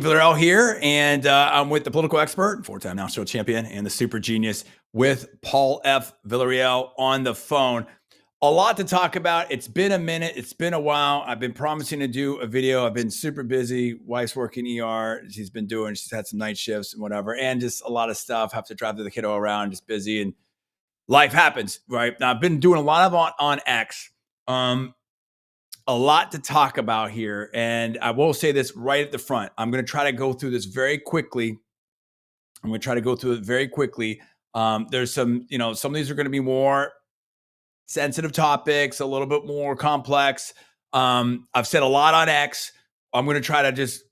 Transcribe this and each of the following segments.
Villarreal here, and I'm with the political expert, four-time national champion, and the super genius with Paul F. Villarreal on the phone. A lot to talk about. It's been a minute. It's been a while. I've been promising to do a video. I've been super busy. Wife's working ER. She's had some night shifts and whatever, and just a lot of stuff. Have to drive the kiddo around, just busy, and life happens, right? Now, I've been doing a lot of on X. A lot to talk about here. And I will say this right at the front. I'm going to try to go through this very quickly. There's some of these are going to be more sensitive topics, a little bit more complex. I've said a lot on X. I'm going to try to just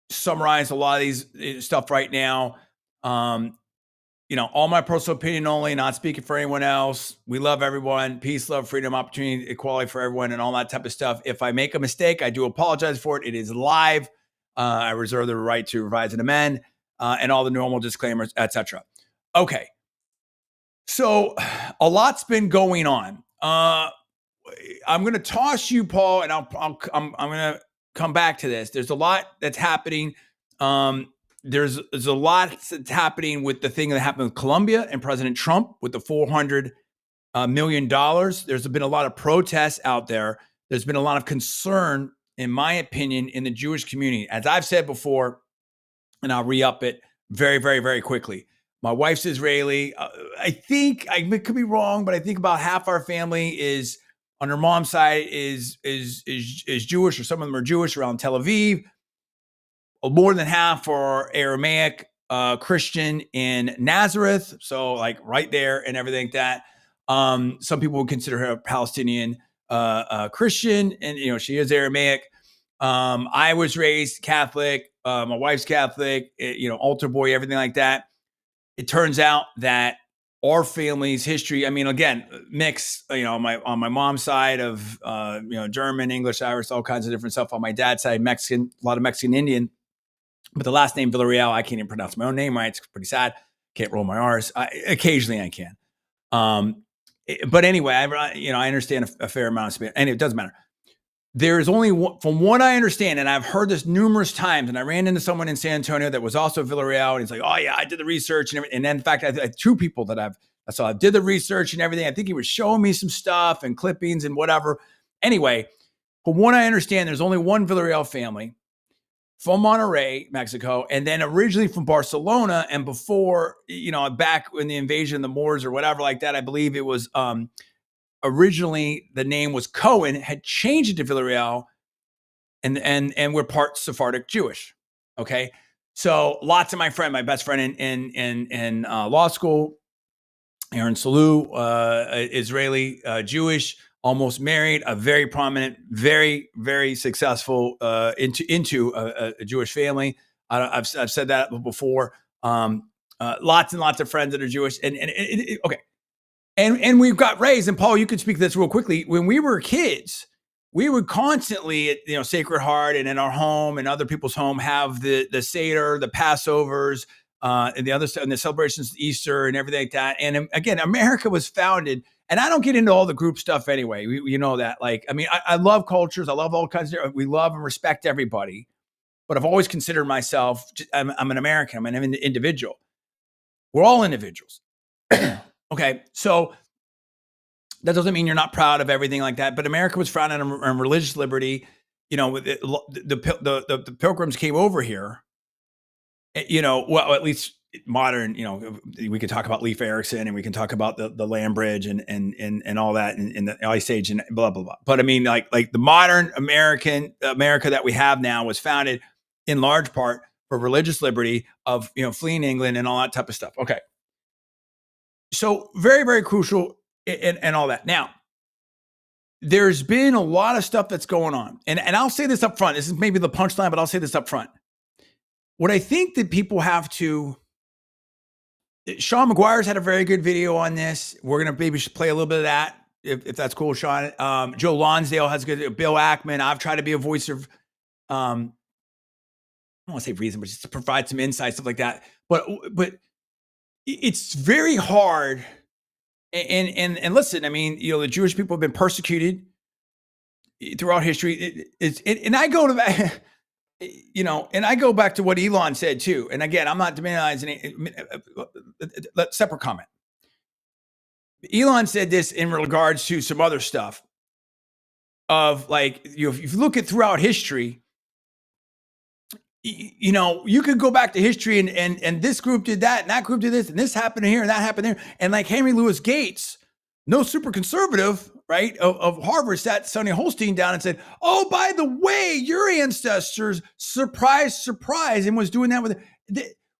summarize a lot of these stuff right now. All my personal opinion only, not speaking for anyone else. We love everyone. Peace, love, freedom, opportunity, equality for everyone, and all that type of stuff. If I make a mistake, I do apologize for it. It is live. I reserve the right to revise and amend, and all the normal disclaimers, etc. Okay. So a lot's been going on. I'm going to toss you, Paul, and I'm going to come back to this. There's a lot that's happening. There's a lot that's happening with the thing that happened with Colombia and President Trump with the $400 million. There's been a lot of protests out there. There's been a lot of concern, in my opinion, in the Jewish community. As I've said before, and I'll re-up it very, very, very quickly. My wife's Israeli. I could be wrong, but I think about half our family is, on her mom's side, is Jewish, or some of them are Jewish around Tel Aviv. More than half are Aramaic Christian in Nazareth, so like right there and everything like that. Some people would consider her a Palestinian Christian, and she is Aramaic. I was raised Catholic. My wife's Catholic. Altar boy, everything like that. It turns out that our family's history, again, mixed. On my mom's side of German, English, Irish, all kinds of different stuff. On my dad's side, Mexican, a lot of Mexican Indian. But the last name Villarreal, I can't even pronounce my own name right. It's pretty sad. Can't roll my R's. Occasionally I can. But anyway, I understand a fair amount of Spanish, and it doesn't matter. There is only one, from what I understand, and I've heard this numerous times, and I ran into someone in San Antonio that was also Villarreal, and he's like, oh yeah, I did the research and everything. And then, in fact, I had two people that I did the research and everything. I think he was showing me some stuff and clippings and whatever. Anyway, from what I understand, there's only one Villarreal family from Monterrey, Mexico, and then originally from Barcelona. And before, back when the invasion of the Moors or whatever like that, I believe it was originally the name was Cohen, had changed it to Villarreal, and we're part Sephardic Jewish. Okay, so lots of my best friend in law school, Aaron Salou, Israeli Jewish. Almost married, a very prominent, very, very successful into a Jewish family. I've said that before. Lots and lots of friends that are Jewish, okay. And we've got raised, and Paul, you could speak to this real quickly. When we were kids, we would constantly at Sacred Heart and in our home and other people's home have the Seder, the Passovers, and the other stuff, and the celebrations, Easter and everything like that. And again, America was founded. And I don't get into all the group stuff anyway. You know that. I love cultures. I love all kinds of. We love and respect everybody. But I've always considered myself. I'm an American. I'm an individual. We're all individuals. Okay, so that doesn't mean you're not proud of everything like that. But America was founded on religious liberty. The Pilgrims came over here. Well, at least modern, we could talk about Leif Erikson, and we can talk about the land bridge and all that in the Ice Age and blah, blah, blah. But like the modern America that we have now was founded in large part for religious liberty of, fleeing England and all that type of stuff. Okay. So very, very crucial and all that. Now, there's been a lot of stuff that's going on. And I'll say this up front. This is maybe the punchline, but I'll say this up front. What I think that people have to, Sean McGuire's had a very good video on this. We're going to maybe play a little bit of that, if that's cool, Sean. Joe Lonsdale has good, Bill Ackman. I've tried to be a voice of, I don't want to say reason, but just to provide some insight, stuff like that. But it's very hard. And listen, the Jewish people have been persecuted throughout history. And I go to and I go back to what Elon said too. And again, I'm not demonizing separate comment. Elon said this in regards to some other stuff of like, if you look at throughout history, you could go back to history and this group did that and that group did this and this happened here and that happened there. And like Henry Louis Gates, no super conservative, right, of Harvard, sat Sonny Holstein down and said, oh, by the way, your ancestors, surprise, surprise, and was doing that with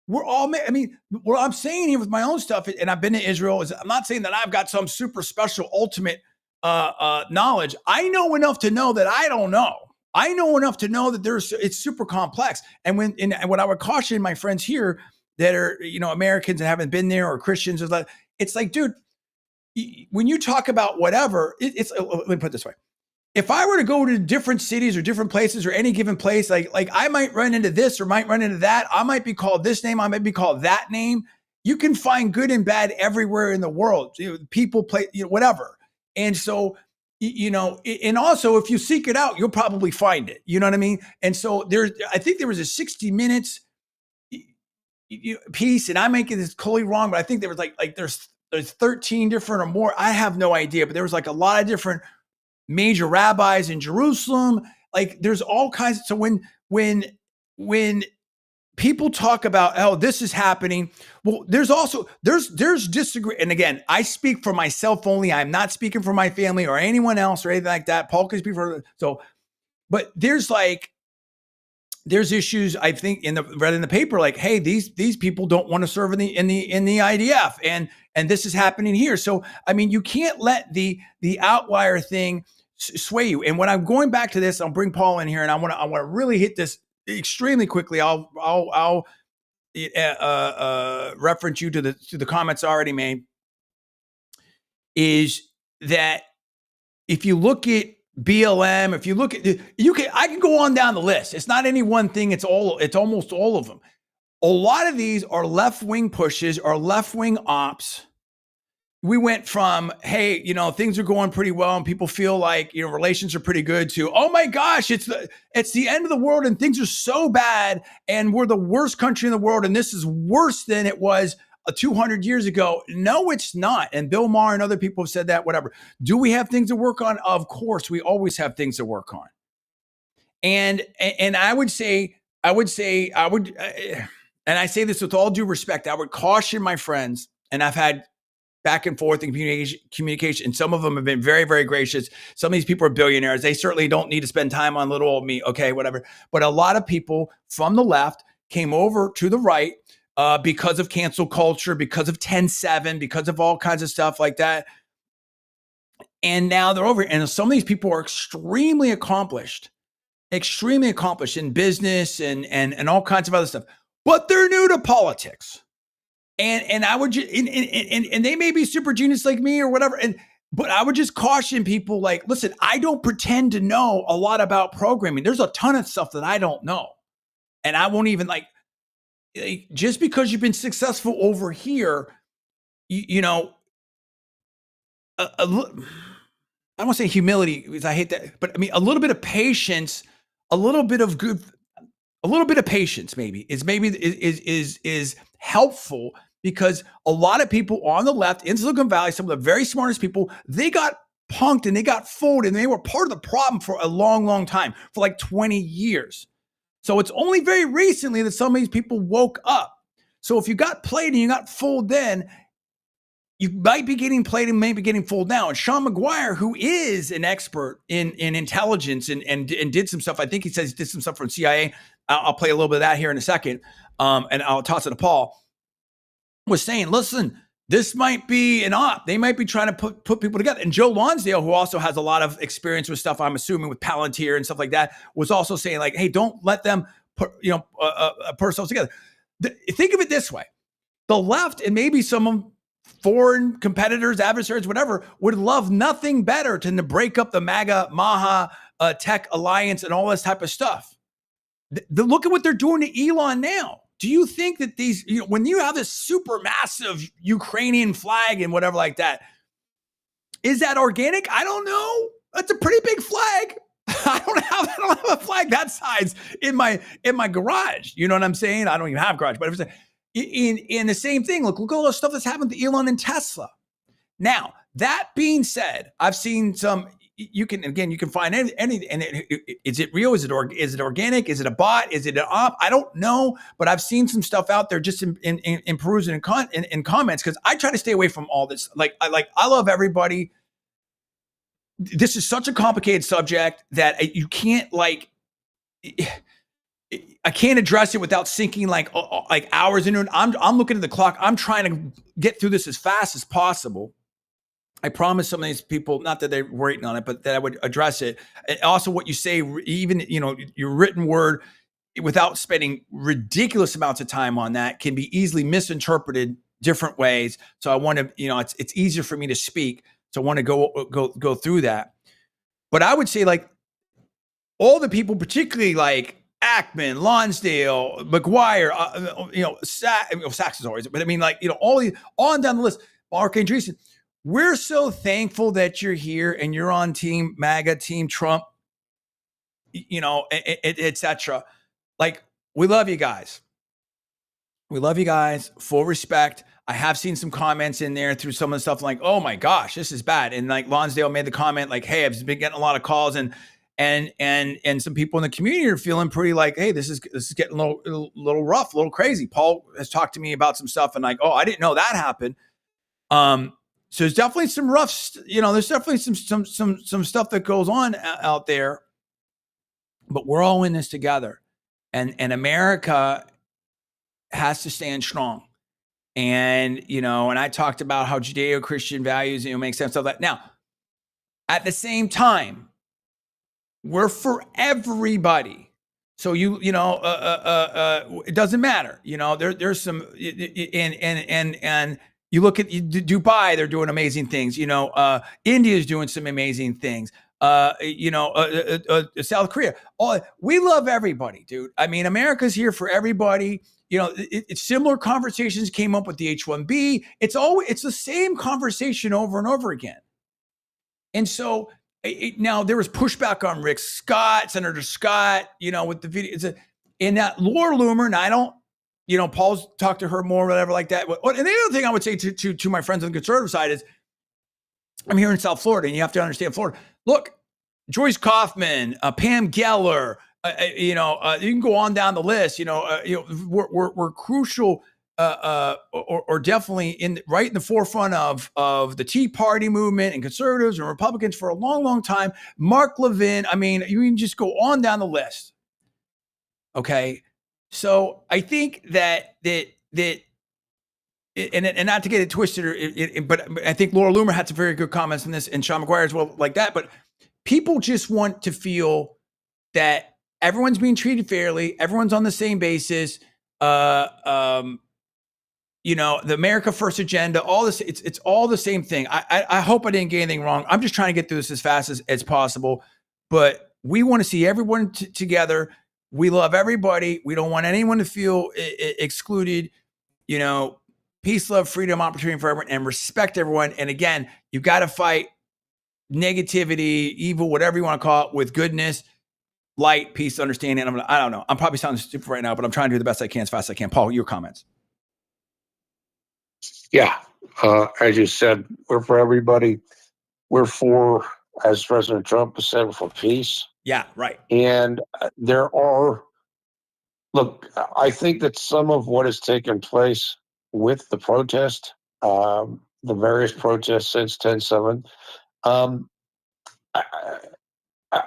we're all, I mean, what I'm saying here with my own stuff, and I've been to Israel, is I'm not saying that I've got some super special ultimate knowledge. I know enough to know that I don't know. I know enough to know that it's super complex. And what I would caution my friends here that are, Americans and haven't been there or Christians, it's like, dude, when you talk about whatever, let me put it this way. If I were to go to different cities or different places or any given place, like I might run into this or might run into that. I might be called this name. I might be called that name. You can find good and bad everywhere in the world. People play, whatever. And so, and also if you seek it out, you'll probably find it. You know what I mean? And so I think there was a 60 Minutes piece, and I might get this totally wrong, but I think there was like there's 13 different or more. I have no idea, but there was like a lot of different major rabbis in Jerusalem. Like there's all kinds. So when people talk about, oh, this is happening, well, there's disagree. And again, I speak for myself only. I'm not speaking for my family or anyone else or anything like that. Paul can speak for, but there's issues, I think, read in the paper, like, hey, these people don't want to serve in the IDF, and this is happening here. So, I mean, you can't let the outlier thing sway you. And when I'm going back to this, I'll bring Paul in here, and I want to really hit this extremely quickly. I'll reference you to the comments already made. Is that if you look at BLM, if you look at I can go on down the list. It's not any one thing. It's almost all of them. A lot of these are left-wing pushes or left-wing ops. We went from, hey, things are going pretty well and people feel like, relations are pretty good, to, oh my gosh, it's the end of the world and things are so bad and we're the worst country in the world and this is worse than it was 200 years ago. No, it's not. And Bill Maher and other people have said that, whatever. Do we have things to work on? Of course, we always have things to work on. And I would say, and I say this with all due respect, I would caution my friends, and I've had back and forth in communication, and some of them have been very, very gracious. Some of these people are billionaires. They certainly don't need to spend time on little old me. Okay, whatever. But a lot of people from the left came over to the right because of cancel culture, because of 10/7, because of all kinds of stuff like that. And now they're over. And some of these people are extremely accomplished in business and all kinds of other stuff. But they're new to politics. And I would just, and they may be super genius like me or whatever. But I would just caution people, like, listen, I don't pretend to know a lot about programming. There's a ton of stuff that I don't know. And I won't even just because you've been successful over here, I don't want to say humility because I hate that, but I mean, a little bit of patience, a little bit of patience maybe is helpful, because a lot of people on the left in Silicon Valley, some of the very smartest people, they got punked and they got fooled and they were part of the problem for a long, long time, for like 20 years. So it's only very recently that some of these people woke up. So if you got played and you got fooled then, you might be getting played and maybe getting fooled now. And Sean McGuire, who is an expert in intelligence and did some stuff, I think he says he did some stuff from CIA. I'll play a little bit of that here in a second, and I'll toss it to Paul, was saying, listen, this might be an op. They might be trying to put people together. And Joe Lonsdale, who also has a lot of experience with stuff, I'm assuming with Palantir and stuff like that, was also saying, like, hey, don't let them put ourselves together. Think of it this way. The left, and maybe some foreign competitors, adversaries, whatever, would love nothing better than to break up the MAGA, Maha, tech alliance and all this type of stuff. Look at what they're doing to Elon now. Do you think that these, when you have this super massive Ukrainian flag and whatever like that, is that organic? I don't know. That's a pretty big flag. I don't have a flag that size in my garage. You know what I'm saying? I don't even have a garage, but if it's in the same thing. Look at all the stuff that's happened to Elon and Tesla. Now, that being said, I've seen some. You can find any and is it real? Is it organic? Is it a bot? Is it an op? I don't know, but I've seen some stuff out there just in perusing in comments, because I try to stay away from all this. I love everybody. This is such a complicated subject that you can't I can't address it without sinking like hours into it. I'm looking at the clock. I'm trying to get through this as fast as possible. I promise some of these people, not that they're waiting on it, but that I would address it. And also what you say, even, your written word, without spending ridiculous amounts of time on that, can be easily misinterpreted different ways. So I want to, it's easier for me to speak. So I want to go through that. But I would say all the people, particularly like Ackman, Lonsdale, McGuire, Sachs is always, but I mean all on down the list, Mark Andreessen. We're so thankful that you're here and you're on Team MAGA, Team Trump, etc. We love you guys. We love you guys. Full respect. I have seen some comments in there through some of the stuff oh my gosh, this is bad. And Lonsdale made the comment hey, I've been getting a lot of calls and some people in the community are feeling pretty hey, this is getting a little rough, a little crazy. Paul has talked to me about some stuff and oh, I didn't know that happened. So there's definitely some rough, there's definitely some stuff that goes on out there, but we're all in this together, and America has to stand strong. And, and I talked about how Judeo-Christian values, make sense of that. Now, at the same time, we're for everybody. So it doesn't matter. There's some, and you look at Dubai, they're doing amazing things. India is doing some amazing things. South Korea. We love everybody, dude. I mean, America's here for everybody. It's similar conversations came up with the H-1B. It's the same conversation over and over again. And so now there was pushback on Rick Scott, Senator Scott, with the video. In that Laura Loomer, and I don't, Paul's talked to her more, whatever like that. And the other thing I would say to my friends on the conservative side is, I'm here in South Florida, and you have to understand Florida. Look, Joyce Kaufman, Pam Geller, you can go on down the list. We're crucial, or definitely right in the forefront of the Tea Party movement and conservatives and Republicans for a long, long time. Mark Levin. I mean, you can just go on down the list. Okay. So I think that and not to get it twisted, but I think Laura Loomer had some very good comments on this, and Sean McGuire as well, like that. But people just want to feel that everyone's being treated fairly, everyone's on the same basis. The America First agenda, all this, it's all the same thing. I hope I didn't get anything wrong. I'm just trying to get through this as fast as possible. But we want to see everyone together. We love everybody. We don't want anyone to feel excluded. Peace, love, freedom, opportunity for everyone, and respect everyone. And again, you've got to fight negativity, evil, whatever you want to call it, with goodness, light, peace, understanding. I don't know. I'm probably sounding stupid right now, but I'm trying to do the best I can as fast as I can. Paul, your comments. Yeah. As you said, we're for everybody. We're for, as President Trump said, for peace. Yeah, right. And I think that some of what has taken place with the protest, the various protests since 10/7, I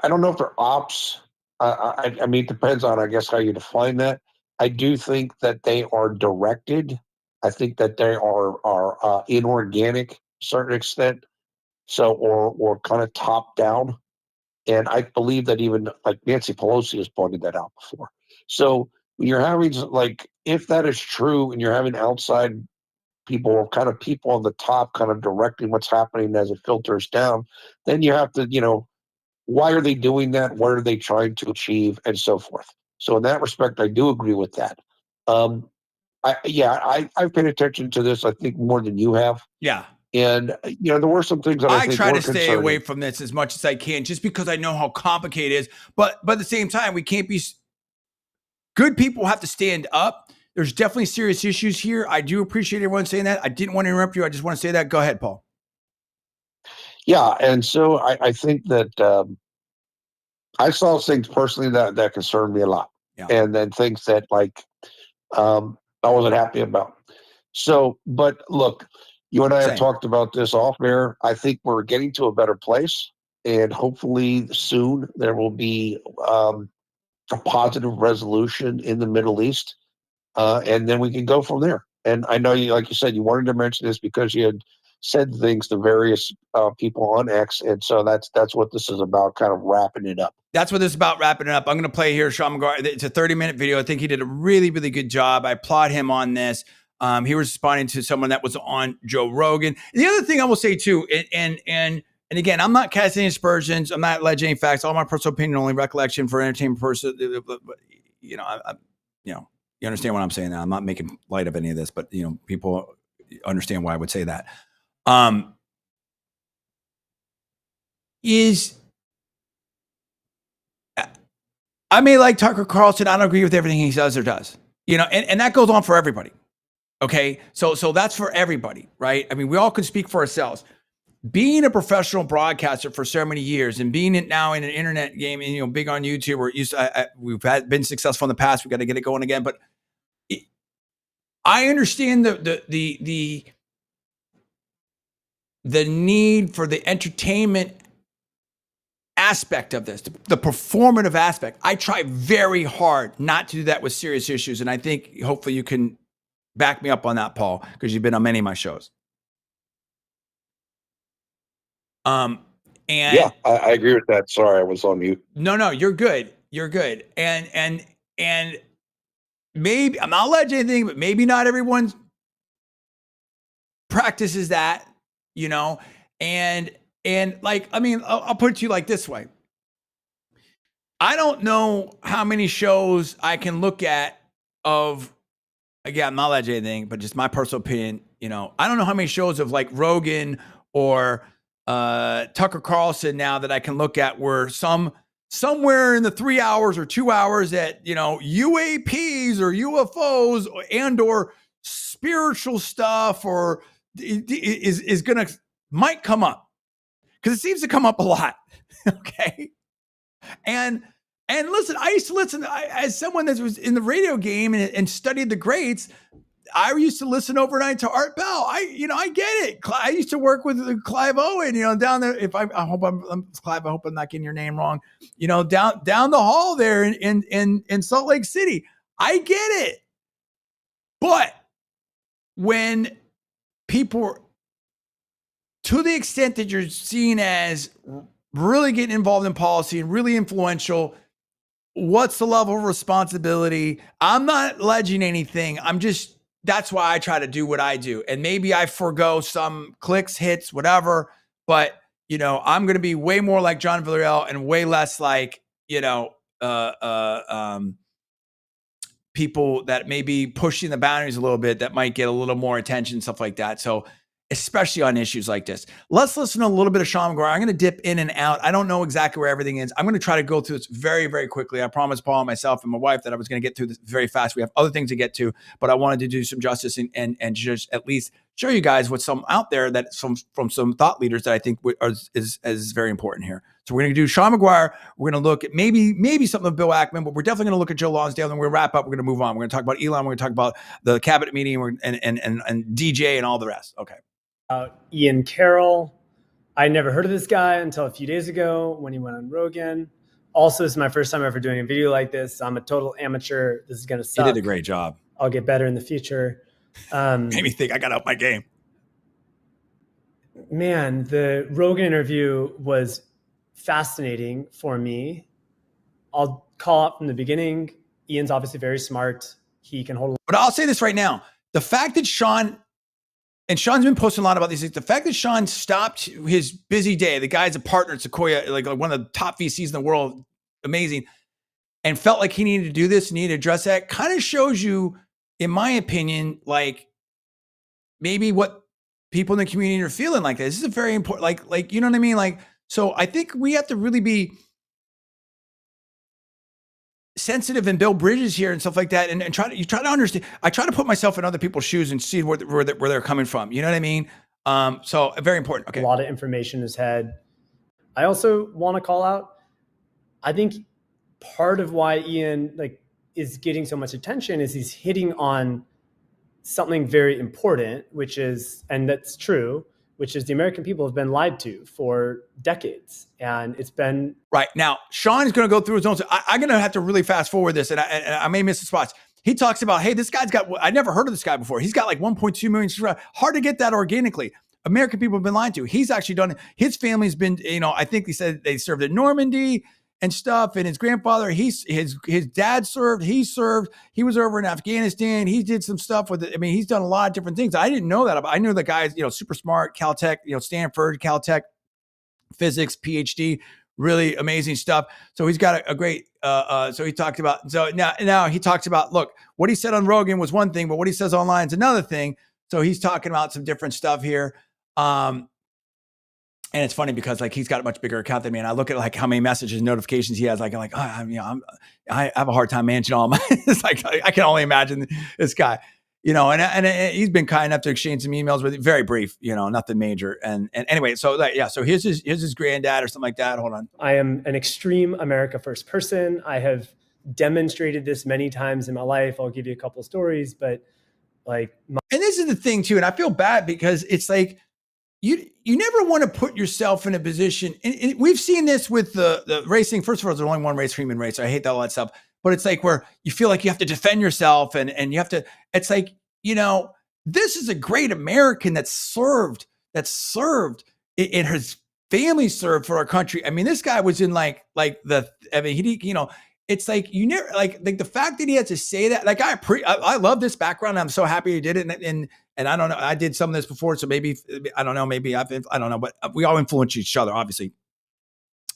don't know if they're ops. I mean, it depends on, I guess, how you define that. I do think that they are directed. I think that they are inorganic to a certain extent. So, or kind of top down. And I believe that even Nancy Pelosi has pointed that out before. So when you're having if that is true and you're having outside people, kind of people on the top kind of directing what's happening as it filters down, then you have to, why are they doing that? What are they trying to achieve, and so forth. So in that respect, I do agree with that. I've paid attention to this, I think, more than you have. Yeah. And there were some things that I think try were to stay concerning. away from this as much as I can, just because I know how complicated it is. But at the same time, we can't be good people have to stand up. There's definitely serious issues here. I do appreciate everyone saying that. I didn't want to interrupt you. I just want to say that. Go ahead, Paul. Yeah, and so I think that I saw things personally that concerned me a lot, Yeah. and then things that I wasn't happy about. So, but look, you and I have Same. talked about this off air. I think we're getting to a better place, and hopefully soon there will be a positive resolution in the Middle East, and then we can go from there. And I know you, like you said, you wanted to mention this because you had said things to various people on X, and so that's what this is about, kind of wrapping it up. That's what this is about, wrapping it up. I'm going to play here Sean McGuire. It's a 30-minute video. I think he did a really, really good job. I applaud him on this. He was responding to someone that was on Joe Rogan. The other thing I will say too, and again, I'm not casting aspersions. I'm not alleging any facts. All my personal opinion, only recollection for entertainment person. You understand what I'm saying now. I'm not making light of any of this, but people understand why I would say that. I may like Tucker Carlson. I don't agree with everything he says or does, and that goes on for everybody. Okay. So that's for everybody, right? I mean, we all can speak for ourselves. Being a professional broadcaster for so many years and being it now in an internet game and, big on YouTube, or we've been successful in the past. We got to get it going again. But I understand the need for the entertainment aspect of this, the performative aspect. I try very hard not to do that with serious issues. And I think hopefully you can back me up on that, Paul, because you've been on many of my shows. And yeah, I agree with that. Sorry, I was on mute. No, you're good. You're good. And maybe I'm not alleging anything, but maybe not everyone practices that, and like, I mean, I'll put it to you like this way. I don't know how many shows I can look at of, again, I'm not alleging anything, but just my personal opinion, I don't know how many shows of like Rogan or Tucker Carlson now that I can look at where somewhere in the 3 hours or 2 hours that, UAPs or UFOs or spiritual stuff or is might come up, because it seems to come up a lot. Okay. And listen, I used to listen, as someone that was in the radio game and studied the greats. I used to listen overnight to Art Bell. I get it. I used to work with Clive Owen, down there. If I hope I'm Clive, I hope I'm not getting your name wrong. Down the hall there in Salt Lake City. I get it. But when people, to the extent that you're seen as really getting involved in policy and really influential, what's the level of responsibility? I'm not alleging anything. That's why I try to do what I do. And maybe I forego some clicks, hits, whatever. But, I'm going to be way more like John Villarreal and way less like, people that may be pushing the boundaries a little bit that might get a little more attention, stuff like that. So especially on issues like this. Let's listen to a little bit of Sean McGuire. I'm going to dip in and out. I don't know exactly where everything is. I'm going to try to go through this very, very quickly. I promised Paul, myself, and my wife that I was going to get through this very fast. We have other things to get to, but I wanted to do some justice and just at least show you guys what's some out there that's from some thought leaders that I think is very important here. So we're going to do Sean McGuire. We're going to look at maybe something of Bill Ackman, but we're definitely going to look at Joe Lonsdale, and we're going to wrap up. We're going to move on. We're going to talk about Elon. We're going to talk about the cabinet meeting and DJ and all the rest. Okay. Ian Carroll. I never heard of this guy until a few days ago when he went on Rogan. Also, this is my first time ever doing a video like this. I'm a total amateur. This is going to suck. You did a great job. I'll get better in the future. Made me think I got up my game. Man, the Rogan interview was fascinating for me. I'll call out from the beginning. Ian's obviously very smart. He can hold. But I'll say this right now. The fact that Sean's been posting a lot about these things. The fact that Sean stopped his busy day, the guy's a partner at Sequoia, like one of the top VCs in the world, amazing, and felt like he needed to do this, needed to address that, kind of shows you, in my opinion, like maybe what people in the community are feeling like this. This is a very important, like, you know what I mean? Like, so I think we have to really be sensitive and build bridges here and stuff like that. And try to understand. I try to put myself in other people's shoes and see where they're coming from. You know what I mean? So very important. Okay. A lot of information in his head. I also want to call out, I think part of why Ian is getting so much attention is he's hitting on something very important, which is, and that's true, which is the American people have been lied to for decades. And it's been... Right. Now, Sean is going to go through his own. I'm going to have to really fast forward this, and I may miss the spots. He talks about, hey, this guy's got, I never heard of this guy before. He's got like 1.2 million subscribers. Hard to get that organically. American people have been lied to. He's actually done it. His family's been, I think he said they served in Normandy and stuff. And his grandfather, his dad served, he served. He was over in Afghanistan. He did some stuff with it. I mean, he's done a lot of different things. I didn't know that. I knew the guy's, super smart, Caltech, Stanford, Caltech, physics, PhD, really amazing stuff. So he's got a great, so he talked about, so now he talks about, look, what he said on Rogan was one thing, but what he says online is another thing. So he's talking about some different stuff here. And it's funny because he's got a much bigger account than me. And I look at how many messages and notifications he has. I have a hard time managing all my, it's like, I can only imagine this guy, and he's been kind enough to exchange some emails with very brief, nothing major. And anyway, so so here's his granddad or something like that. Hold on. I am an extreme America First person. I have demonstrated this many times in my life. I'll give you a couple stories, but and this is the thing too. And I feel bad because it's like, you never want to put yourself in a position, and we've seen this with the racing. First of all, there's only one race, Freeman race. I hate all that stuff, but it's like where you feel like you have to defend yourself and you have to, it's like, this is a great American that served and his family served for our country. I mean, this guy was in it's like you never like the fact that he had to say that. Like I love this background. I'm so happy he did it, and I don't know. I did some of this before, so maybe I don't know. Maybe I don't know, but we all influence each other, obviously.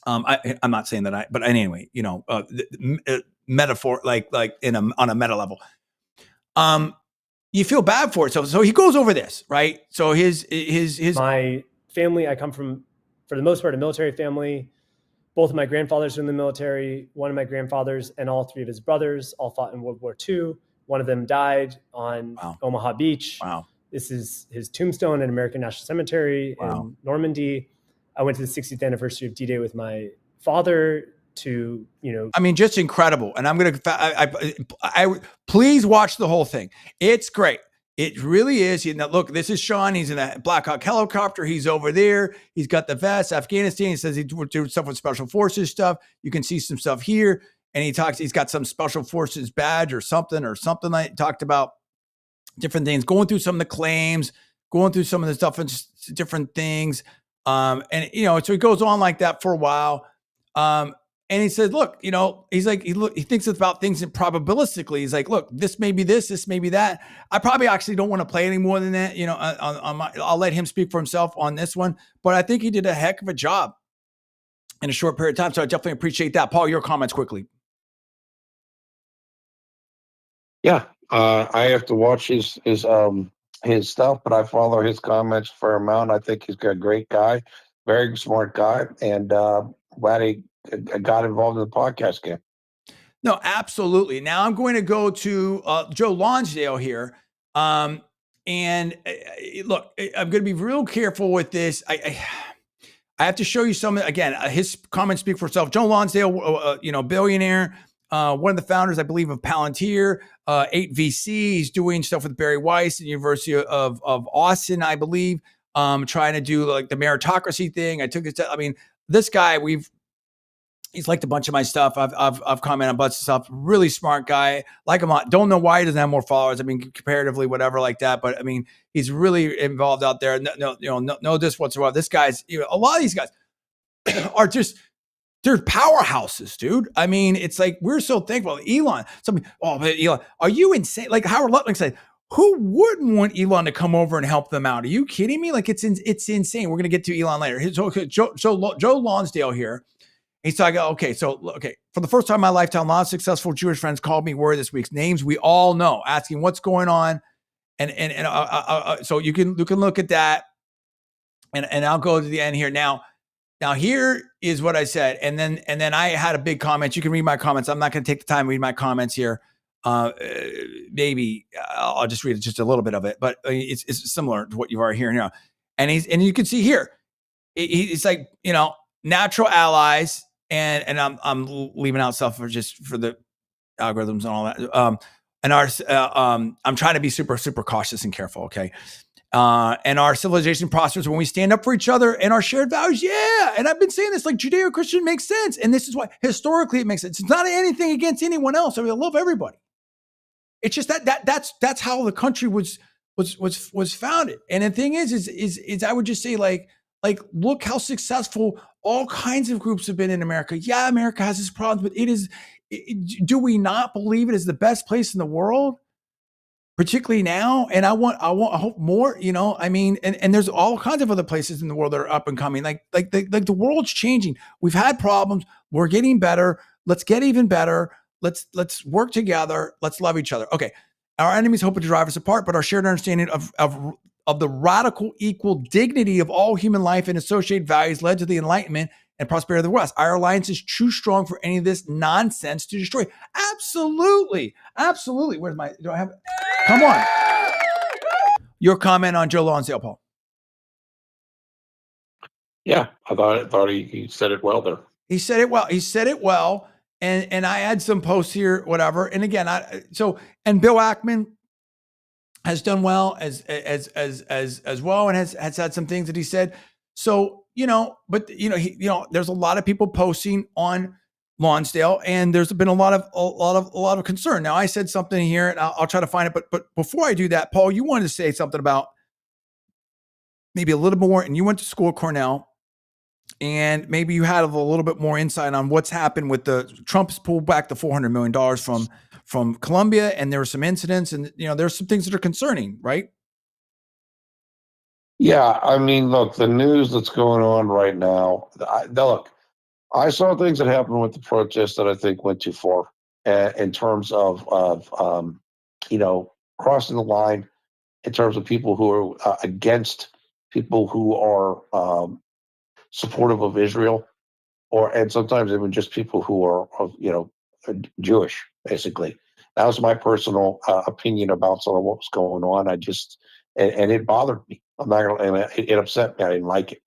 I'm not saying that but anyway, metaphor like on a meta level. You feel bad for it, so he goes over this, right? So his my family. I come from, for the most part, a military family. Both of my grandfathers were in the military. One of my grandfathers and all three of his brothers all fought in World War II. One of them died on Omaha Beach. Wow. This is his tombstone at American National Cemetery in Normandy. I went to the 60th anniversary of D-Day with my father to, I mean, just incredible. And I'm going to, please watch the whole thing. It's great. It really is. Look, this is Sean. He's in a Black Hawk helicopter. He's over there. He's got the vest, Afghanistan. He says he's doing stuff with special forces stuff. You can see some stuff here. And he's got some special forces badge or something like talked about different things, going through some of the claims, going through some of the stuff and just different things. So he goes on like that for a while. And he said, look, he's like, he thinks about things probabilistically. He's like, look, this may be this may be that. I probably actually don't want to play any more than that. I'll let him speak for himself on this one, but I think he did a heck of a job in a short period of time. So I definitely appreciate that. Paul, your comments quickly. Yeah. I have to watch his stuff, but I follow his comments for a amount. I think he's a great guy, very smart guy. And, glad he got involved in the podcast game. No, absolutely. Now I'm going to go to Joe Lonsdale here. And look, I'm going to be real careful with this. I have to show you some, again, his comments speak for itself. Joe Lonsdale, billionaire, one of the founders, I believe, of Palantir, 8VC. He's doing stuff with Barry Weiss at the University of Austin, I believe, trying to do like the meritocracy thing. This guy, he's liked a bunch of my stuff. I've commented on a bunch of stuff. Really smart guy. Like him a lot. Don't know why he doesn't have more followers. I mean, comparatively, whatever like that. But I mean, he's really involved out there. No this whatsoever. This guy's, a lot of these guys are just, they're powerhouses, dude. I mean, it's like, we're so thankful. Elon, Elon, are you insane? Like Howard Lutnick said, who wouldn't want Elon to come over and help them out? Are you kidding me? Like it's insane. We're going to get to Elon later. Joe Lonsdale here. He's talking, okay, for the first time in my lifetime, a lot of successful Jewish friends called me worried this week. Names we all know, asking what's going on So you can look at that, and I'll go to the end here now. Now here is what I said, and then I had a big comment. You can read my comments. I'm not going to take the time to read my comments here. Maybe I'll just read just a little bit of it, but it's similar to what you've already heard now. And you can see here, it's like, natural allies, and I'm leaving out stuff for the algorithms and all that. And I'm trying to be super cautious and careful. Okay. And our civilization prospers when we stand up for each other and our shared values. Yeah. And I've been saying this, like, Judeo-Christian makes sense. And this is why historically it makes sense. It's not anything against anyone else. I mean, I love everybody. It's just that's how the country was founded. And the thing is I would just say, like, look how successful all kinds of groups have been in America. Yeah, America has its problems, but do we not believe it is the best place in the world? Particularly now, and I hope more, I mean, and there's all kinds of other places in the world that are up and coming. Like the world's changing. We've had problems. We're getting better. Let's get even better. Let's work together. Let's love each other. Okay. Our enemies hope to drive us apart, but our shared understanding of the radical equal dignity of all human life and associated values led to the Enlightenment and prosperity of the West. Our alliance is too strong for any of this nonsense to destroy. Absolutely. Where's do I have it? Come on. Your comment on Joe Lonsdale, Paul. Yeah, I thought he said it well there. He said it well. And I had some posts here, whatever. And again, and Bill Ackman has done well as well, and has had some things that he said. So, but there's a lot of people posting on Lonsdale, and there's been a lot of concern. Now, I said something here, and I'll try to find it. But before I do that, Paul, you wanted to say something about maybe a little more, and you went to school at Cornell, and maybe you had a little bit more insight on what's happened with Trump's pulled back the $400 million from Colombia, and there were some incidents, and there's some things that are concerning, right? Yeah, I mean, look, the news that's going on right now. Look, I saw things that happened with the protests that I think went too far in terms of crossing the line, in terms of people who are against people who are supportive of Israel, and sometimes even just people who are Jewish, basically. That was my personal opinion about some of what was going on. And it bothered me. I'm not gonna. It upset me. I didn't like it.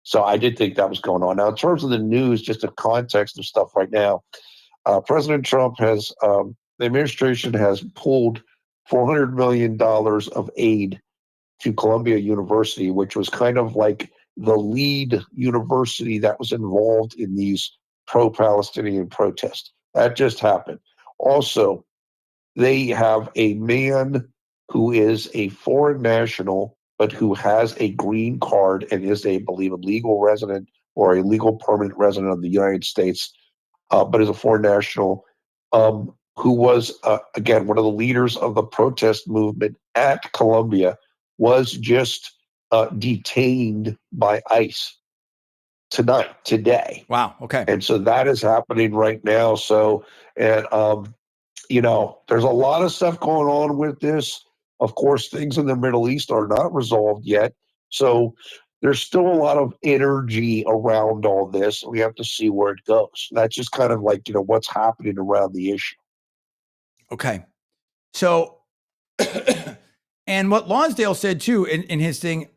So I did think that was going on. Now, in terms of the news, just the context of stuff right now, President Trump the administration has pulled $400 million of aid to Columbia University, which was kind of like the lead university that was involved in these pro-Palestinian protests. That just happened. Also, they have a man who is a foreign national, but who has a green card and is, I believe, a legal resident or a legal permanent resident of the United States, but is a foreign national, who was, again, one of the leaders of the protest movement at Columbia, was just detained by ICE today. Wow. Okay. And so that is happening right now. So, and, there's a lot of stuff going on with this. Of course, things in the Middle East are not resolved yet. So there's still a lot of energy around all this. We have to see where it goes. That's just kind of like, what's happening around the issue. Okay. So, and what Lonsdale said too in his thing,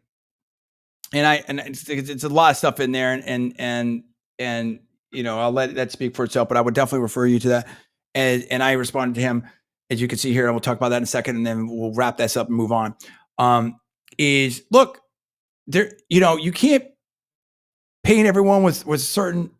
and it's a lot of stuff in there, and I'll let that speak for itself, but I would definitely refer you to that. And I responded to him, as you can see here, and we'll talk about that in a second, and then we'll wrap this up and move on. Is look, there, you can't paint everyone with certain,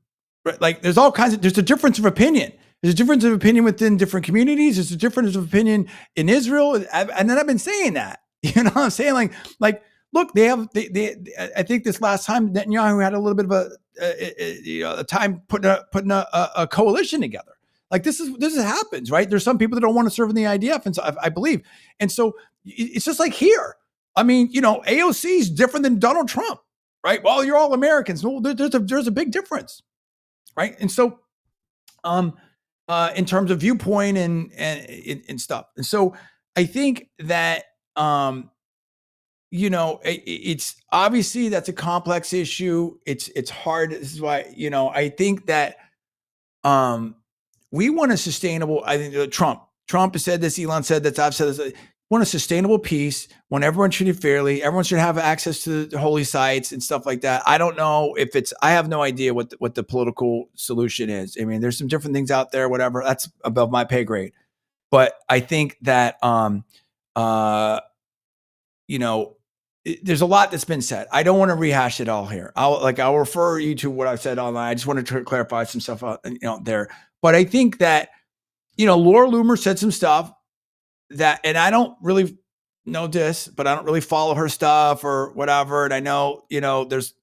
like, there's a difference of opinion. There's a difference of opinion within different communities. There's a difference of opinion in Israel. And then I've been saying that, I'm saying like, look, I think this last time Netanyahu had a little bit of a time putting a coalition together. Like this happens, right? There's some people that don't want to serve in the IDF, and so I believe. And so it's just like here. I mean, AOC is different than Donald Trump, right? Well, you're all Americans. Well, there's a big difference, right? And so, in terms of viewpoint and stuff, and so I think that you know, it's obviously that's a complex issue. It's hard. This is why, you know, I think that we want a sustainable. I think Trump has said this. Elon said that. I've said this. Want a sustainable peace. Want everyone treated fairly. Everyone should have access to the holy sites and stuff like that. I don't know if it's. I have no idea what the political solution is. I mean, there's some different things out there. Whatever. That's above my pay grade. But I think that you know, there's a lot that's been said. I don't want to rehash it all here. I'll refer you to what I've said online. I just wanted to clarify some stuff out, you know, there. But I think that, you know, Laura Loomer said some stuff that, and I don't really know this, but I don't really follow her stuff or whatever. And I know, you know, there's,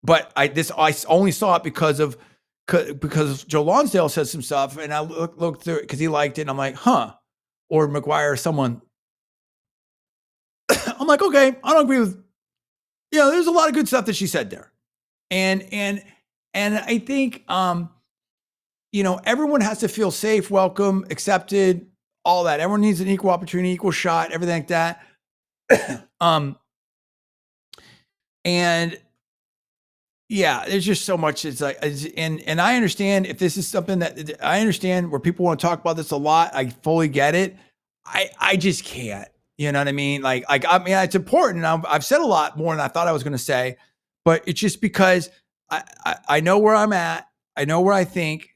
but I only saw it because Joe Lonsdale said some stuff, and I looked through it because he liked it. And I'm like, huh. Or McGuire, someone. I'm like, okay, I don't agree with. You know, there's a lot of good stuff that she said there, and I think, you know, everyone has to feel safe, welcome, accepted, all that. Everyone needs an equal opportunity, equal shot, everything like that. And yeah, there's just so much. It's like, and I understand if this is something that I understand where people want to talk about this a lot. I fully get it. I just can't. You know what I mean? Like I mean, it's important. I've said a lot more than I thought I was going to say, but it's just because I know where I'm at. I know where I think,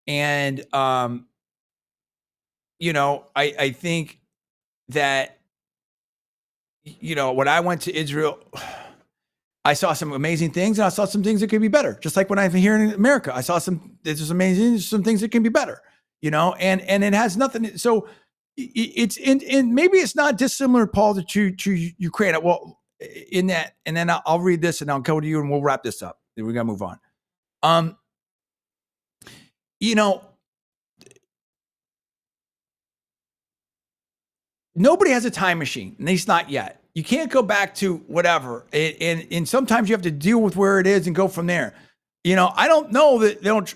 and you know, I think that, you know, when I went to Israel, I saw some amazing things, and I saw some things that could be better. Just like when I'm here in America, I saw there's amazing, some things that can be better, you know, and it has nothing. So it's and maybe it's not dissimilar, Paul, to Ukraine. Well, in that, and then I'll read this and I'll go to you and we'll wrap this up. Then we got to move on. You know, nobody has a time machine, at least not yet. You can't go back to whatever. And sometimes you have to deal with where it is and go from there. You know, I don't know that they don't.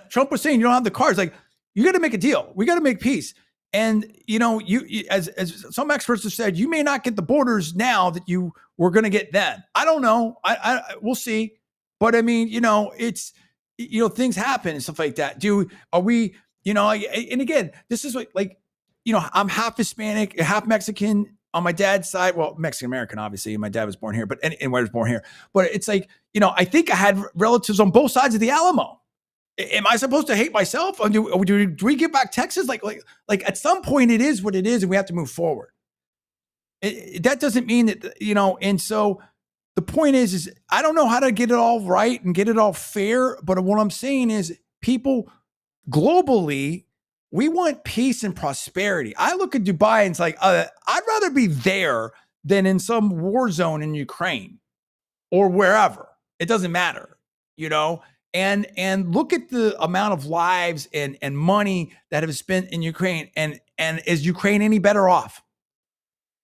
Trump was saying you don't have the cards. Like, you got to make a deal. We got to make peace. And, you know, you as some experts have said, you may not get the borders now that you were going to get then. I don't know. We'll see. But I mean, you know, it's, you know, things happen and stuff like that. Are we, you know, and again, this is like, you know, I'm half Hispanic, half Mexican on my dad's side. Well, Mexican American, obviously. My dad was born here, but anyway, I was born here. But it's like, you know, I think I had relatives on both sides of the Alamo. Am I supposed to hate myself? Or do we give back Texas? Like at some point it is what it is, and we have to move forward. That doesn't mean that, you know, and so the point is I don't know how to get it all right and get it all fair. But what I'm saying is people globally, we want peace and prosperity. I look at Dubai and it's like, I'd rather be there than in some war zone in Ukraine or wherever. It doesn't matter, you know? And look at the amount of lives and money that have been spent in Ukraine. And is Ukraine any better off?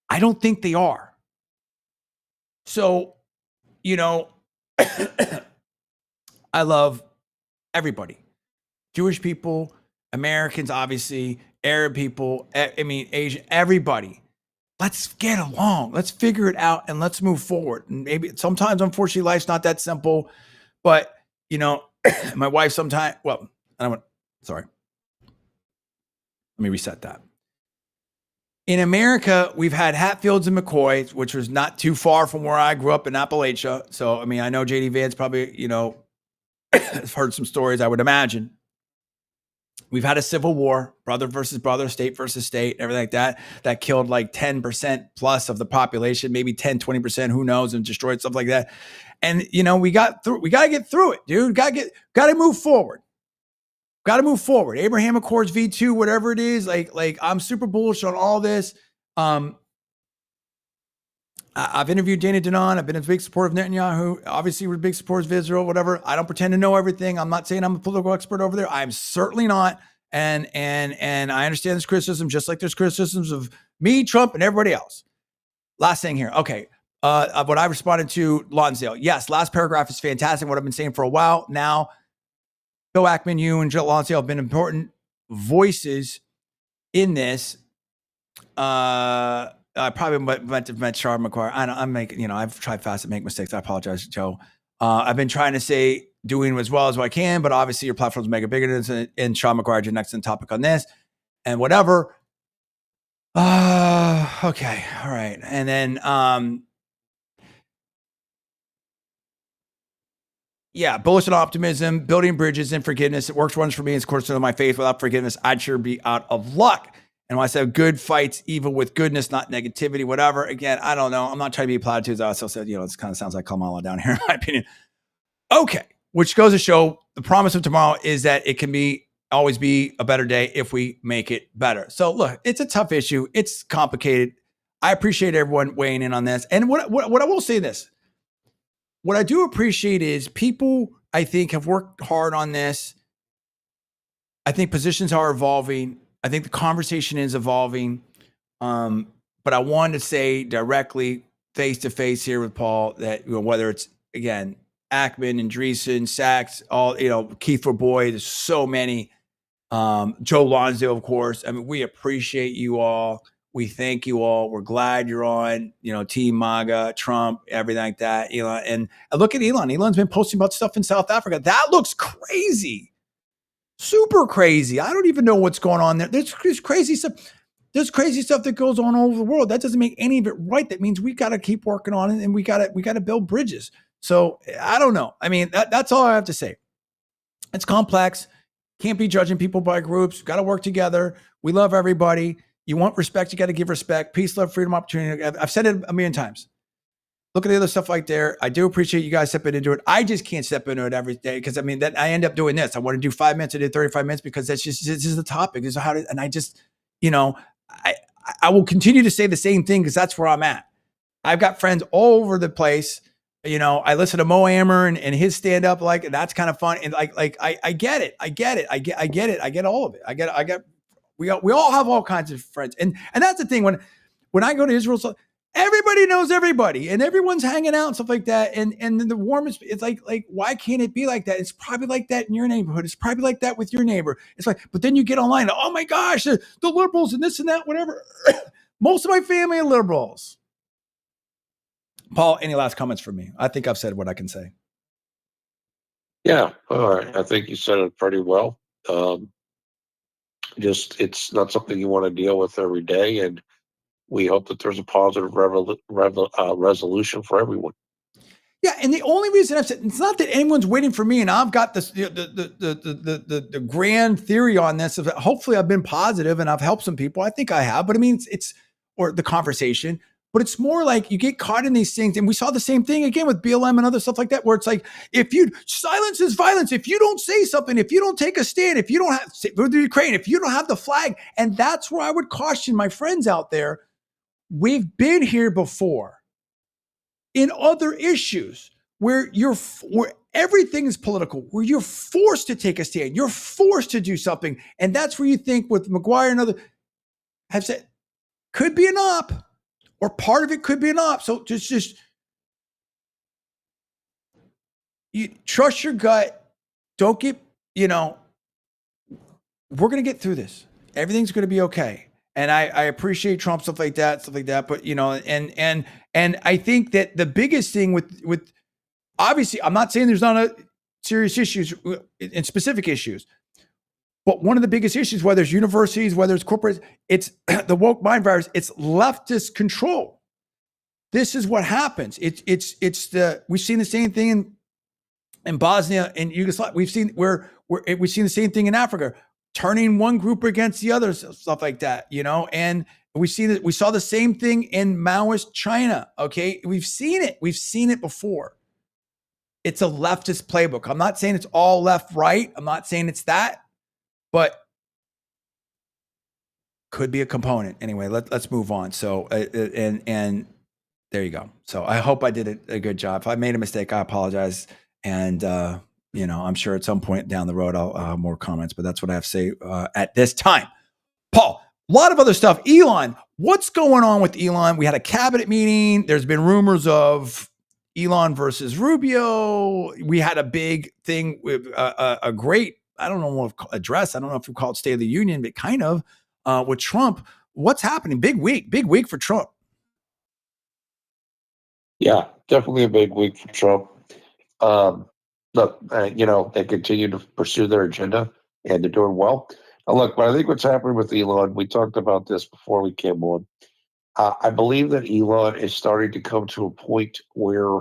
I don't think they are. So, you know, I love everybody. Jewish people, Americans, obviously, Arab people, I mean, Asian, everybody. Let's get along. Let's figure it out and let's move forward. And maybe sometimes, unfortunately, life's not that simple. But, you know, my wife sometimes, sorry. Let me reset that. In America, we've had Hatfields and McCoys, which was not too far from where I grew up in Appalachia. So, I mean, I know JD Vance probably, you know, has heard some stories, I would imagine. We've had a civil war, brother versus brother, state versus state, everything like that killed like 10% plus of the population, maybe 10, 20%, who knows, and destroyed stuff like that. And, you know, we got to get through it, dude. Got to move forward. Got to move forward. Abraham Accords V2, whatever it is, like I'm super bullish on all this. I've interviewed Dana Denon. I've been a big supporter of Netanyahu. Obviously, we're big supporters of Israel, whatever. I don't pretend to know everything. I'm not saying I'm a political expert over there. I'm certainly not. And I understand this criticism, just like there's criticisms of me, Trump, and everybody else. Last thing here. Okay. What I responded to Lonsdale. Yes, last paragraph is fantastic. What I've been saying for a while now. Bill Ackman, you and Joe Lonsdale have been important voices in this, I probably meant to mention Charles McQuarrie. I'm making, I've tried fast to make mistakes. I apologize, Joe. I've been trying to say doing as well as I can, but obviously your platform's make it bigger than and Sean McQuarrie, your next topic on this and whatever. Okay. All right. And then, yeah, bullish and optimism, building bridges and forgiveness. It works once for me. It's course of my faith. Without forgiveness, I'd sure be out of luck. And when I say good fights, evil with goodness, not negativity, whatever. Again, I don't know. I'm not trying to be platitudes. I also said, it kind of sounds like Kamala down here, in my opinion. Okay. Which goes to show the promise of tomorrow is that it can always be a better day if we make it better. So look, it's a tough issue. It's complicated. I appreciate everyone weighing in on this. And what I will say this, what I do appreciate is people, I think, have worked hard on this. I think positions are evolving. I think the conversation is evolving. But I wanted to say directly, face to face here with Paul, that whether it's, again, Ackman, Andreessen, Sachs, all, Keith Boyd, there's so many. Joe Lonsdale, of course. I mean, we appreciate you all. We thank you all. We're glad you're on, Team MAGA, Trump, everything like that. Elon, and look at Elon. Elon's been posting about stuff in South Africa. That looks crazy. Super crazy. I don't even know what's going on there. There's crazy stuff. There's crazy stuff that goes on all over the world. That doesn't make any of it right. That means we got to keep working on it, and we got to build bridges. So I don't know. I mean, that's all I have to say. It's complex. Can't be judging people by groups. Got to work together. We love everybody. You want respect, you got to give respect. Peace, love, freedom, opportunity. I've said it a million times. Look at the other stuff right there. I do appreciate you guys stepping into it. I just can't step into it every day because I end up doing this. I want to do 5 minutes. I did 35 minutes because this is the topic. This is how and I just, I will continue to say the same thing because that's where I'm at. I've got friends all over the place. I listen to Mo Ammer and his stand up, that's kind of fun. And I get it. I get it. I get it. I get all of it. We all have all kinds of friends. And that's the thing when I go to Israel, so everybody knows everybody and everyone's hanging out and stuff like that. And then the warmest, it's like, why can't it be like that? It's probably like that in your neighborhood. It's probably like that with your neighbor. It's like, but then you get online. Oh my gosh, the liberals and this and that, whatever. Most of my family are liberals. Paul, any last comments from me? I think I've said what I can say. Yeah. All right. I think you said it pretty well. It's not something you want to deal with every day. And we hope that there's a positive resolution for everyone. Yeah, and the only reason I've said it's not that anyone's waiting for me, and I've got this the grand theory on this. Of hopefully, I've been positive and I've helped some people. I think I have, but I mean, it's or the conversation. But it's more like you get caught in these things, and we saw the same thing again with BLM and other stuff like that, where it's like silence is violence. If you don't say something, if you don't take a stand, if you don't have with Ukraine, if you don't have the flag, and that's where I would caution my friends out there. We've been here before. In other issues where everything is political, where you're forced to take a stand, you're forced to do something. And that's where you think with McGuire and other have said, could be an op or part of it could be an op. So just you trust your gut. Don't get, we're going to get through this. Everything's going to be okay. And I appreciate Trump, stuff like that. But, and I think that the biggest thing with obviously, I'm not saying there's not a serious issues and specific issues, but one of the biggest issues, whether it's universities, whether it's corporates, it's the woke mind virus. It's leftist control. This is what happens. We've seen the same thing in Bosnia and Yugoslavia. We've seen the same thing in Africa. Turning one group against the other, stuff like that, and we saw the same thing in Maoist China. Okay. We've seen it before. It's a leftist playbook. I'm not saying it's all left, right. I'm not saying it's that, but could be a component. Anyway, let's move on. So, and there you go. So I hope I did a good job. If I made a mistake, I apologize. And, I'm sure at some point down the road, I'll have more comments, but that's what I have to say at this time. Paul, a lot of other stuff. Elon, what's going on with Elon? We had a cabinet meeting. There's been rumors of Elon versus Rubio. We had a big thing with a great, I don't know what address. I don't know if we call it State of the Union, but kind of with Trump. What's happening? Big week for Trump. Yeah, definitely a big week for Trump. Look, they continue to pursue their agenda, and they're doing well. Look, but I think what's happening with Elon, we talked about this before we came on. I believe that Elon is starting to come to a point where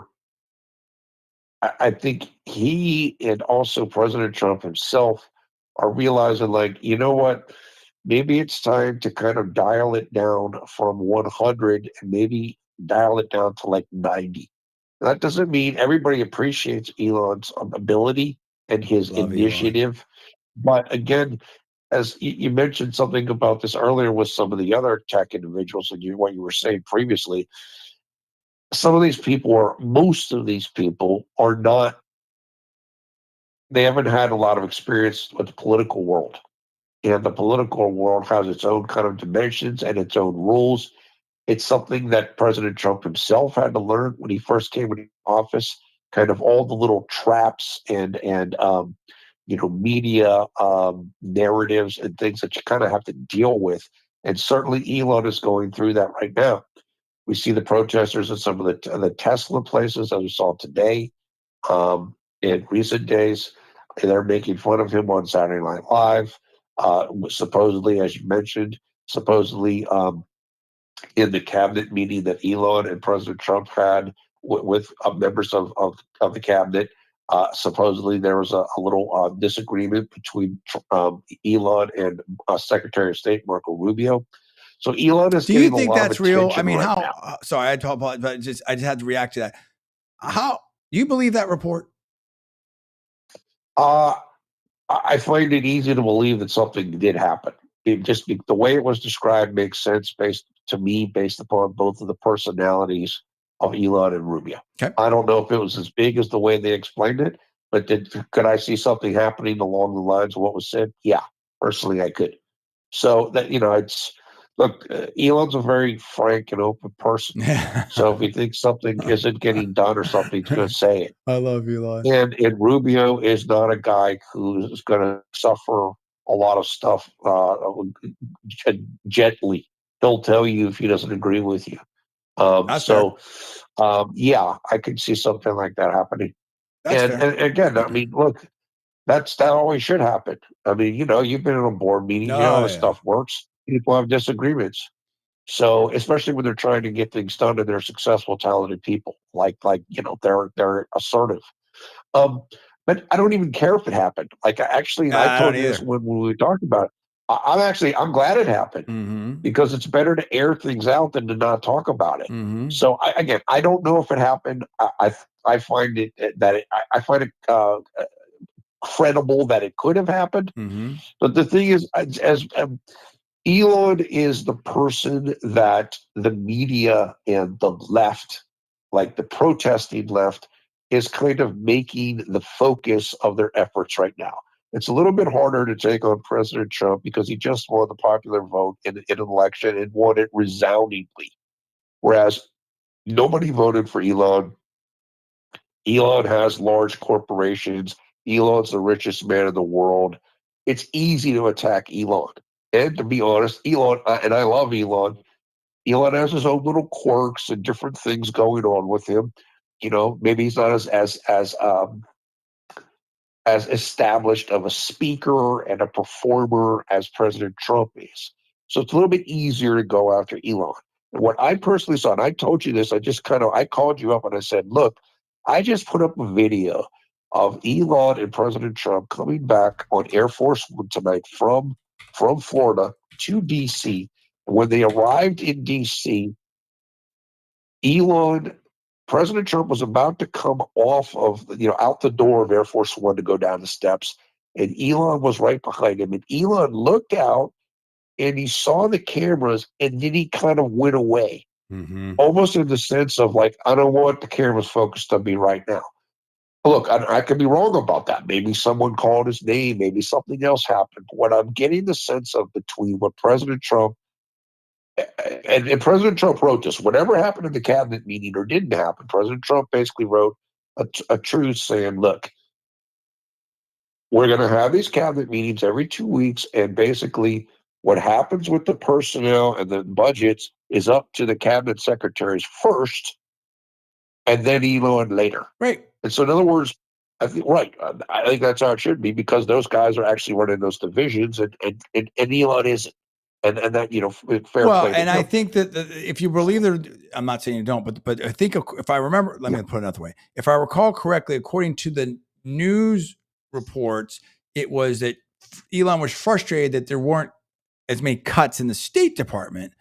I think he and also President Trump himself are realizing, like, you know what? Maybe it's time to kind of dial it down from 100 and maybe dial it down to like 90. That doesn't mean everybody appreciates Elon's ability and his Love Elon. initiative. But again, as you mentioned something about this earlier with some of the other tech individuals and what you were saying previously, some of these people, or most of these people, are not, they haven't had a lot of experience with the political world. And the political world has its own kind of dimensions and its own rules. It's something that President Trump himself had to learn when he first came into office. Kind of all the little traps and media narratives and things that you kind of have to deal with. And certainly Elon is going through that right now. We see the protesters in some of the Tesla places, as we saw today. In recent days, they're making fun of him on Saturday Night Live. Supposedly, as you mentioned, supposedly in the cabinet meeting that Elon and President Trump had with members of the cabinet. Supposedly, there was a little disagreement between Elon and Secretary of State Marco Rubio. So Elon is Do you getting a think lot that's of real? I attention mean, right how? now. Sorry, I apologize, but I just had to react to that. How do you believe that report? Uh, I find it easy to believe that something did happen. The way it was described makes sense based upon both of the personalities of Elon and Rubio. Okay. I don't know if it was as big as the way they explained it, but could I see something happening along the lines of what was said? Yeah, personally, I could. So that Elon's a very frank and open person. So if he thinks something isn't getting done or something, he's going to say it. I love Elon. And Rubio is not a guy who's going to suffer a lot of stuff gently. He'll tell you if he doesn't agree with you. That's fair. Yeah, I can see something like that happening. That's And, fair. and again, I mean, look, that always should happen. I mean, you've been in a board meeting, you know how Oh this yeah. stuff works. People have disagreements. So, especially when they're trying to get things done and they're successful, talented people, they're assertive. Um, but I don't even care if it happened. Like and I I don't told you this either. when we talked about it. I'm glad it happened Mm-hmm. because it's better to air things out than to not talk about it. Mm-hmm. So I don't know if it happened. I find I find it credible that it could have happened. Mm-hmm. But the thing is, as Elon is the person that the media and the left, like the protesting left, is kind of making the focus of their efforts right now. It's a little bit harder to take on President Trump because he just won the popular vote in an election and won it resoundingly. Whereas nobody voted for Elon. Elon has large corporations. Elon's the richest man in the world. It's easy to attack Elon. And to be honest, Elon, and I love Elon, Elon has his own little quirks and different things going on with him. Maybe he's not as established of a speaker and a performer as President Trump is. So it's a little bit easier to go after Elon. And what I personally saw, and I told you this, I called you up and I said, look, I just put up a video of Elon and President Trump coming back on Air Force One tonight from Florida to DC. When they arrived in DC, President Trump was about to come off of, out the door of Air Force One to go down the steps, and Elon was right behind him. And Elon looked out and he saw the cameras, and then he kind of went away, almost in the sense of like, I don't want the cameras focused on me right now. Look, I could be wrong about that. Maybe someone called his name. Maybe something else happened. What I'm getting the sense of between what President Trump and President Trump wrote this. Whatever happened in the cabinet meeting or didn't happen, President Trump basically wrote a truce saying, look, we're going to have these cabinet meetings every 2 weeks, and basically What happens with the personnel and the budgets is up to the cabinet secretaries first, and then Elon later. Right. And so, in other words, I think I think that's how it should be, because those guys are actually running those divisions, and Elon isn't. And that, fair Well, play to and I him. think that if you believe there, I'm not saying you don't, but I think if I remember, let me put it another way. If I recall correctly, according to the news reports, it was that Elon was frustrated that there weren't as many cuts in the State Department,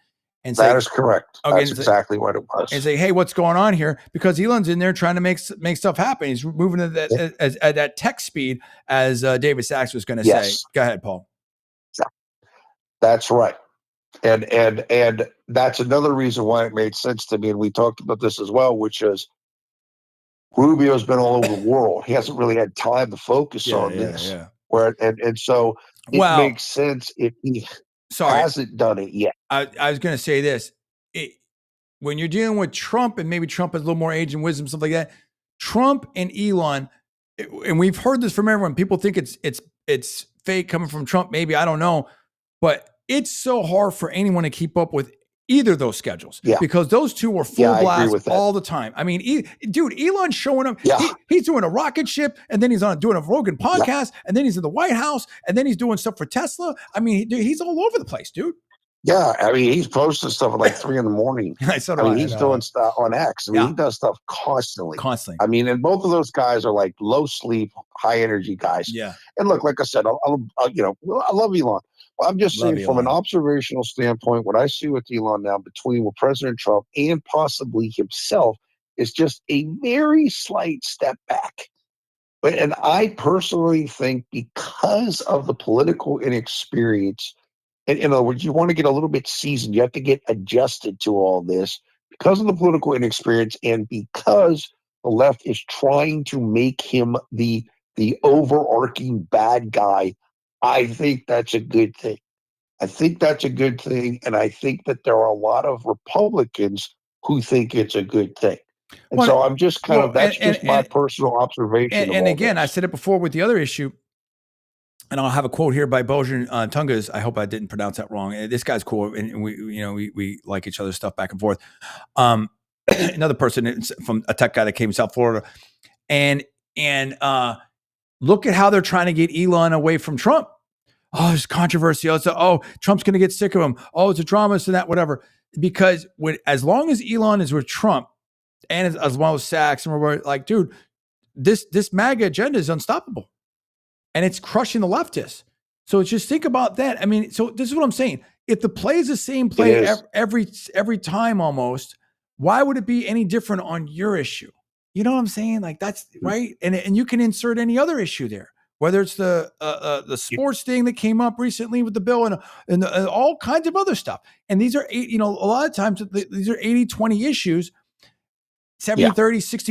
and That is correct. Okay, That's exactly what it was. and say, hey, what's going on here? Because Elon's in there trying to make stuff happen. He's moving at that tech speed, as David Sachs was going to say. Go ahead, Paul. That's right. And that's another reason why it made sense to me. And we talked about this as well, which is Rubio's been all over the world. He hasn't really had time to focus on this. Yeah. And so it makes sense if he hasn't done it yet. I was going to say this. When you're dealing with Trump, and maybe Trump has a little more age and wisdom, stuff like that, Trump and Elon, and we've heard this from everyone. People think it's fake coming from Trump. Maybe, I don't know, but it's so hard for anyone to keep up with either of those schedules, because those two are full blast all the time. I mean, dude, Elon's showing up. He's doing a rocket ship, and then he's doing a Rogan podcast, and then he's in the White House, and then he's doing stuff for Tesla. I mean, dude, he's all over the place, dude. Yeah, I mean, he's posting stuff at like 3 a.m. He's doing stuff on X. I mean, he does stuff constantly. I mean, and both of those guys are like low sleep, high energy guys. Yeah. And look, like I said, I love Elon. I'm just saying, from an observational standpoint, what I see with Elon now, between with President Trump and possibly himself, is just a very slight step back. And I personally think, because of the political inexperience, and in other words, you want to get a little bit seasoned, you have to get adjusted to all this, because of the political inexperience, and because the left is trying to make him the overarching bad guy. I think that's a good thing. And I think that there are a lot of Republicans who think it's a good thing. And so I'm just that's my personal observation. And again, I said it before with the other issue, and I'll have a quote here by Bojan Tungas. I hope I didn't pronounce that wrong. This guy's cool, and we like each other's stuff back and forth. Another person from a tech guy that came from South Florida, and look at how they're trying to get Elon away from Trump. Oh, there's controversy. Trump's going to get sick of him. Oh, it's a drama, and that, whatever. Because as long as Elon is with Trump, and as well as Sachs, and we're like, dude, this MAGA agenda is unstoppable, and it's crushing the leftists. So just think about that. I mean, so this is what I'm saying. If the play is the same play every time almost, why would it be any different on your issue? You know what I'm saying? Like, that's right. And you can insert any other issue there, whether it's the sports thing that came up recently with the bill, and all kinds of other stuff. And these are, a lot of times these are 80-20 issues, 70-30,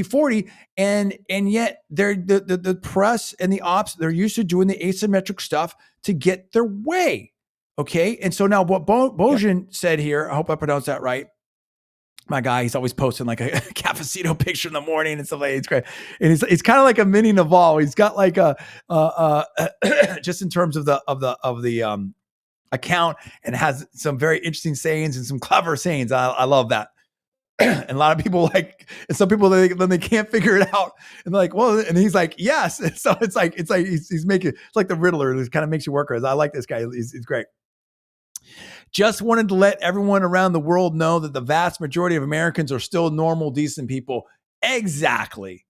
60-40. And yet they're the press and the ops, they're used to doing the asymmetric stuff to get their way. Okay. And so now what Bojan said here, I hope I pronounced that right. My guy, he's always posting like a cafecito picture in the morning and stuff like that. It's great. And it's kind of like a mini Naval. He's got like a just in terms of the account, and has some very interesting sayings and some clever sayings. I love that. And a lot of people and some people, then they can't figure it out, and they're like, well, and he's like, yes. And so it's like he's making, it's like the Riddler. It kind of makes you work. I like this guy. He's great. Just wanted to let everyone around the world know that the vast majority of Americans are still normal, decent people. Exactly.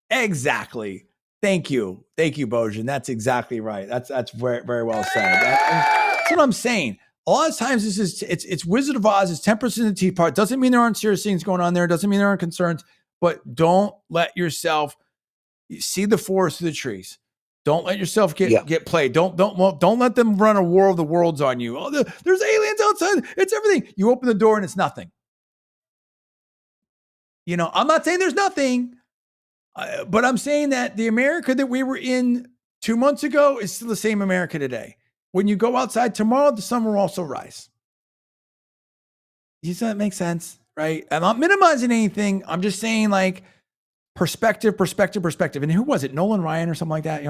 Thank you, Bojan. That's exactly right. That's very, very well said. That's what I'm saying. A lot of times it's Wizard of Oz. It's 10% of the tea part. Doesn't mean there aren't serious things going on there. Doesn't mean there aren't concerns. But don't let yourself see the forest through the trees. Don't let yourself get played. Don't let them run a war of the worlds on you. Oh, there's aliens outside. It's everything. You open the door and it's nothing. I'm not saying there's nothing, but I'm saying that the America that we were in 2 months ago is still the same America today. When you go outside tomorrow, the sun will also rise. Does that make sense? Right? I'm not minimizing anything. I'm just saying, like, perspective. And who was it? Nolan Ryan or something like that?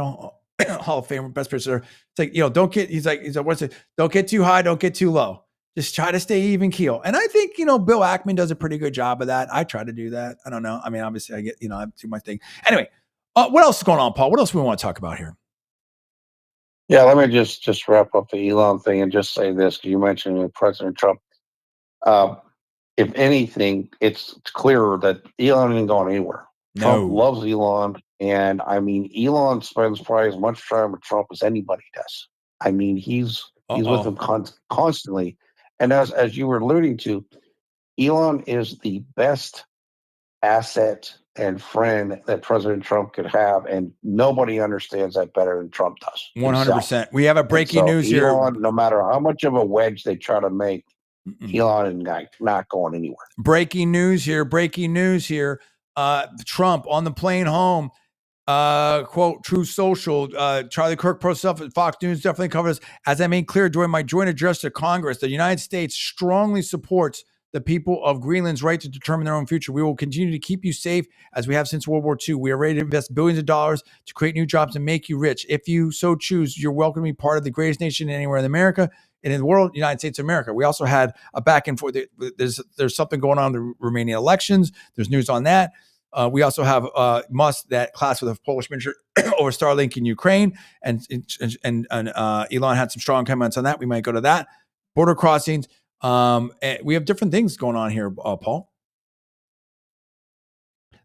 Hall of Fame, best pitcher. It's like, don't get, he's like, what's it? Don't get too high, don't get too low. Just try to stay even keel. And I think, Bill Ackman does a pretty good job of that. I try to do that. I don't know. I mean, obviously I get, I do my thing. Anyway, what else is going on, Paul? What else do we want to talk about here? Yeah, let me just wrap up the Elon thing and just say this, because you mentioned President Trump. If anything, it's clearer that Elon ain't going anywhere. Trump loves Elon, and I mean, Elon spends probably as much time with Trump as anybody does. I mean, he's with him constantly, and as you were alluding to, Elon is the best asset and friend that President Trump could have, and nobody understands that better than Trump does. 100%. We have a breaking news Elon, here. No matter how much of a wedge they try to make, Elon is not going anywhere. Breaking news here. Trump on the plane home. Quote, True Social, Charlie Kirk posts up at Fox News definitely covers, as I made clear during my joint address to Congress, the United States strongly supports the people of Greenland's right to determine their own future. We will continue to keep you safe as we have since World War II. We are ready to invest billions of dollars to create new jobs and make you rich. If you so choose, you're welcome to be part of the greatest nation anywhere in America and in the world, United States of America. We also had a back and forth. There's something going on in the Romanian elections. There's news on that. We also have Musk that class with a Polish minister over Starlink in Ukraine, and Elon had some strong comments on that. We might go to that. Border crossings. And we have different things going on here, Paul.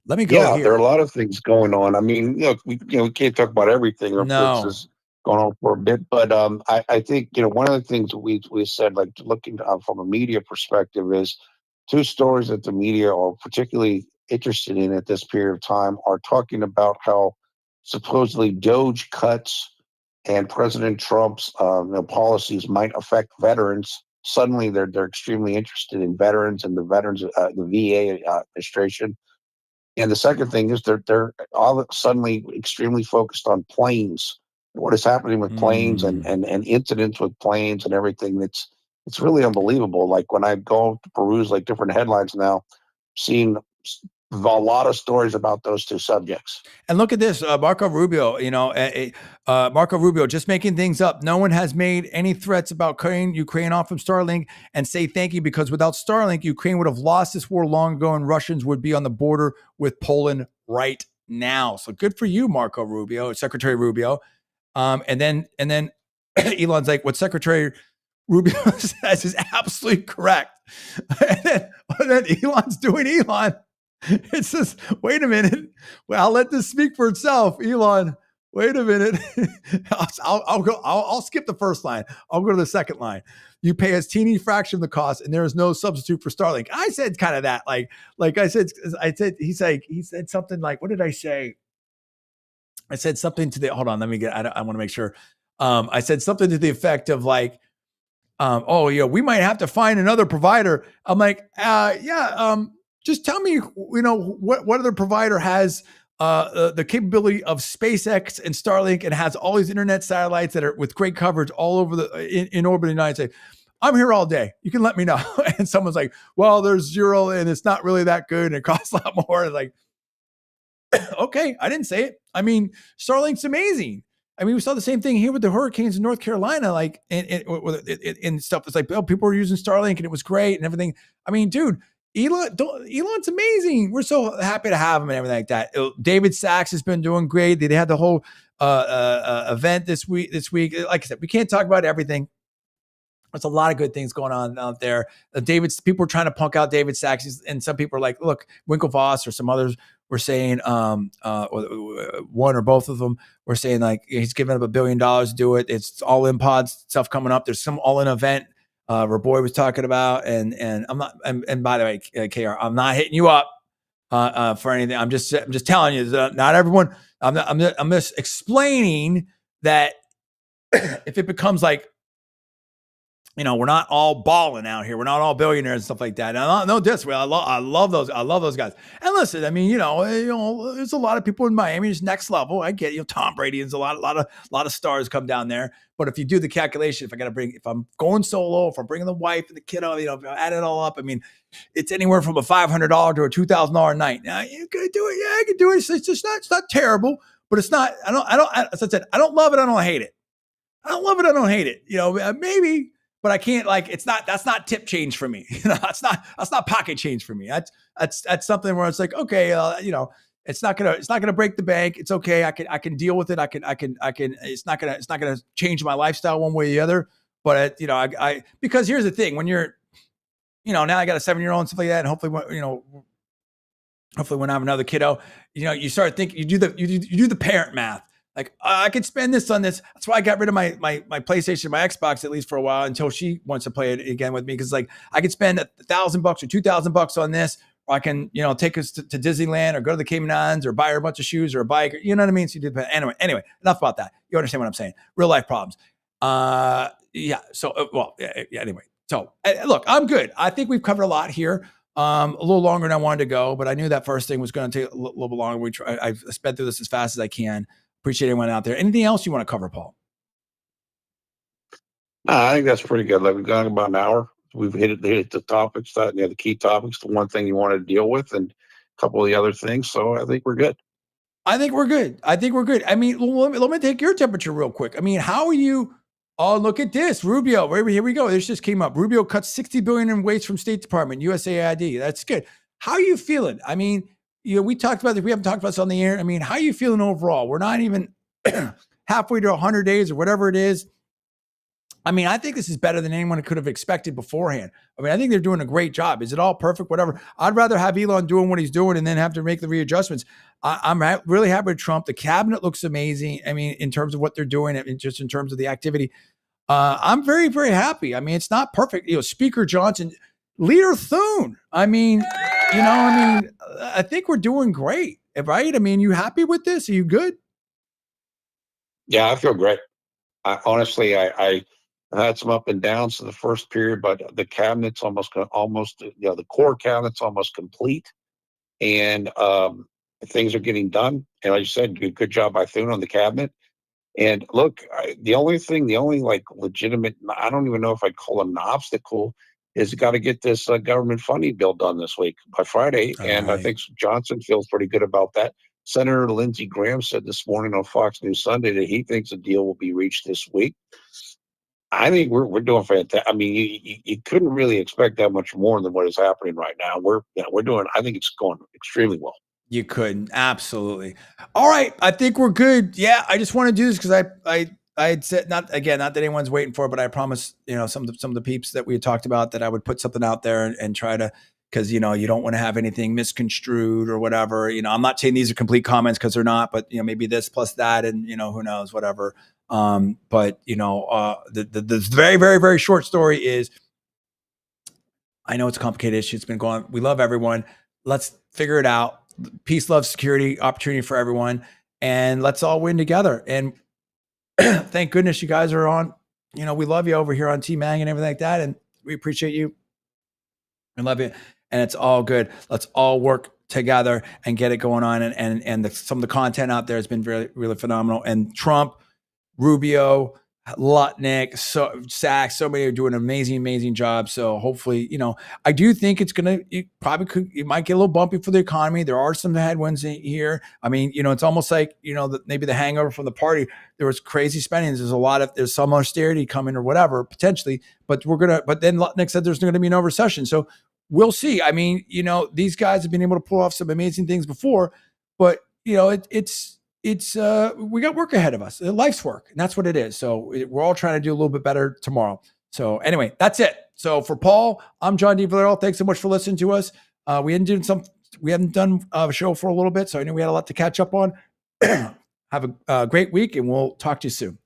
Let me go. Yeah, there are a lot of things going on. I mean, we can't talk about everything. This is going on for a bit, but I think one of the things we said, like looking from a media perspective, is two stories that the media are particularly interested in at this period of time are talking about how supposedly Doge cuts and President Trump's policies might affect veterans. Suddenly, they're extremely interested in veterans and the VA administration. And the second thing is they're all suddenly extremely focused on planes. What is happening with planes and incidents with planes and everything? It's really unbelievable. Like when I go to peruse like different headlines now, seeing a lot of stories about those two subjects. And look at this, Marco Rubio, Marco Rubio just making things up. No one has made any threats about cutting Ukraine off from Starlink and say thank you, because without Starlink, Ukraine would have lost this war long ago and Russians would be on the border with Poland right now. So good for you, Marco Rubio, Secretary Rubio. And then Elon's like, what Secretary Rubio says is absolutely correct. And then Elon's doing Elon. It says, wait a minute. Well, I'll let this speak for itself. Elon, wait a minute. I'll skip the first line. I'll go to the second line. You pay a teeny fraction of the cost, and there is no substitute for Starlink. I said kind of that, like I said, he said something like, what did I say? I said something to the, hold on, let me get, I want to make sure. I said something to the effect of like, we might have to find another provider. I'm like, just tell me, what other provider has the capability of SpaceX and Starlink and has all these internet satellites that are with great coverage all over in orbit in the United States. I'm here all day. You can let me know. And someone's like, well, there's zero and it's not really that good and it costs a lot more. It's like, okay, I didn't say it. I mean, Starlink's amazing. I mean, we saw the same thing here with the hurricanes in North Carolina, like and stuff. It's like, people were using Starlink and it was great and everything. I mean, dude, Elon's amazing. We're so happy to have him and everything like that. David Sachs has been doing great. They had the whole event this week. Like I said, we can't talk about everything. There's a lot of good things going on out there. People are trying to punk out David Sachs, and some people are like, look, Winklevoss or some others were saying, one or both of them were saying like he's giving up $1 billion to do it. It's all in pods stuff coming up. There's some all in event. Raboy was talking about, and I'm not. And by the way, KR, I'm not hitting you up for anything. I'm just telling you, not everyone. I'm just explaining that if it becomes like, we're not all balling out here. We're not all billionaires and stuff like that. No diss. I love those. I love those guys. And listen, I mean, there's a lot of people in Miami. It's next level. I get Tom Brady and a lot of stars come down there. But if you do the calculation, if I'm going solo, if I'm bringing the wife and the kiddo, if I add it all up, I mean, it's anywhere from a $500 to a $2,000 a night. Now you could do it. Yeah, I could do it. It's not terrible. but it's not. As I said, I don't love it. I don't hate it. I don't love it. I don't hate it. Maybe, but I can't like. It's not. That's not tip change for me. That's not pocket change for me. That's something where it's like, okay, it's not gonna break the bank. It's okay. I can deal with it. I can. It's not gonna change my lifestyle one way or the other. But because here's the thing: when you're, now I got a 7-year-old and stuff like that, and hopefully when I have another kiddo, you start thinking, you do the parent math. Like, I could spend this on this. That's why I got rid of my PlayStation, my Xbox, at least for a while, until she wants to play it again with me. Because like, I could spend $1,000 or $2,000 on this, or I can, take us to Disneyland, or go to the Cayman Islands, or buy her a bunch of shoes or a bike. Or, you know what I mean? So you do anyway, enough about that. You understand what I'm saying? Real life problems. Yeah. So, anyway. So look, I'm good. I think we've covered a lot here. A little longer than I wanted to go, but I knew that first thing was going to take a little bit longer. I've sped through this as fast as I can. Appreciate everyone out there. Anything else you want to cover, Paul? I think that's pretty good. Like, we've gone about an hour. We've hit the topics, the key topics, the one thing you wanted to deal with, and a couple of the other things. So I think we're good. I think we're good. I mean, let me take your temperature real quick. I mean, how are you? Oh, look at this. Rubio. Here we go. This just came up. Rubio cuts $60 billion in waste from State Department, USAID. That's good. How are you feeling? I mean, we talked about this. We haven't talked about this on the air. I mean, how are you feeling overall? We're not even halfway to 100 days or whatever it is. I mean, I think this is better than anyone could have expected beforehand. I mean, I think they're doing a great job. Is it all perfect? Whatever. I'd rather have Elon doing what he's doing and then have to make the readjustments. I'm really happy with Trump. The cabinet looks amazing. I mean, in terms of what they're doing, just in terms of the activity. I'm very, very happy. I mean, it's not perfect. Speaker Johnson, Leader Thune. I mean, I think we're doing great, right? I mean, you happy with this? Are you good? Yeah, I feel great. Honestly, I had some up and downs in the first period, but the cabinet's almost, the core cabinet's almost complete, and things are getting done. And like you said, good job by Thune on the cabinet. And look, the only like legitimate, I don't even know if I'd call it an obstacle, is got to get this government funding bill done this week by Friday. And I think Johnson feels pretty good about that. Senator Lindsey Graham said this morning on Fox News Sunday that he thinks a deal will be reached this week. I think we're doing fantastic. I mean, you couldn't really expect that much more than what is happening right now. We're doing. I think it's going extremely well. You couldn't. Absolutely. All right. I think we're good. Yeah. I just want to do this because I had said, not that anyone's waiting for it, but I promised, some of the peeps that we had talked about that I would put something out there and try to, because, you don't want to have anything misconstrued or whatever. I'm not saying these are complete comments because they're not, but, maybe this plus that and, who knows, whatever. But, the very, very, very short story is, I know it's a complicated issue. It's been going on. We love everyone. Let's figure it out. Peace, love, security, opportunity for everyone. And let's all win together. And thank goodness you guys are on. We love you over here on Team Mag and everything like that. And we appreciate you and love you. And it's all good. Let's all work together and get it going on. And some of the content out there has been really, really phenomenal. And Trump, Rubio, Lutnick, Sachs, so many are doing an amazing job. So hopefully, I do think it might get a little bumpy for the economy. There are some headwinds here. I mean, it's almost like, maybe the hangover from the party, there was crazy spending. There's some austerity coming or whatever, potentially, but then Lutnick said there's going to be no recession. So we'll see. I mean, these guys have been able to pull off some amazing things before, but we got work ahead of us. Life's work, and that's what it is. So we're all trying to do a little bit better tomorrow. So anyway, that's it. So for Paul, I'm John D. Villarreal. Thanks so much for listening to us. We haven't done a show for a little bit, so I know we had a lot to catch up on. Have a great week, and we'll talk to you soon.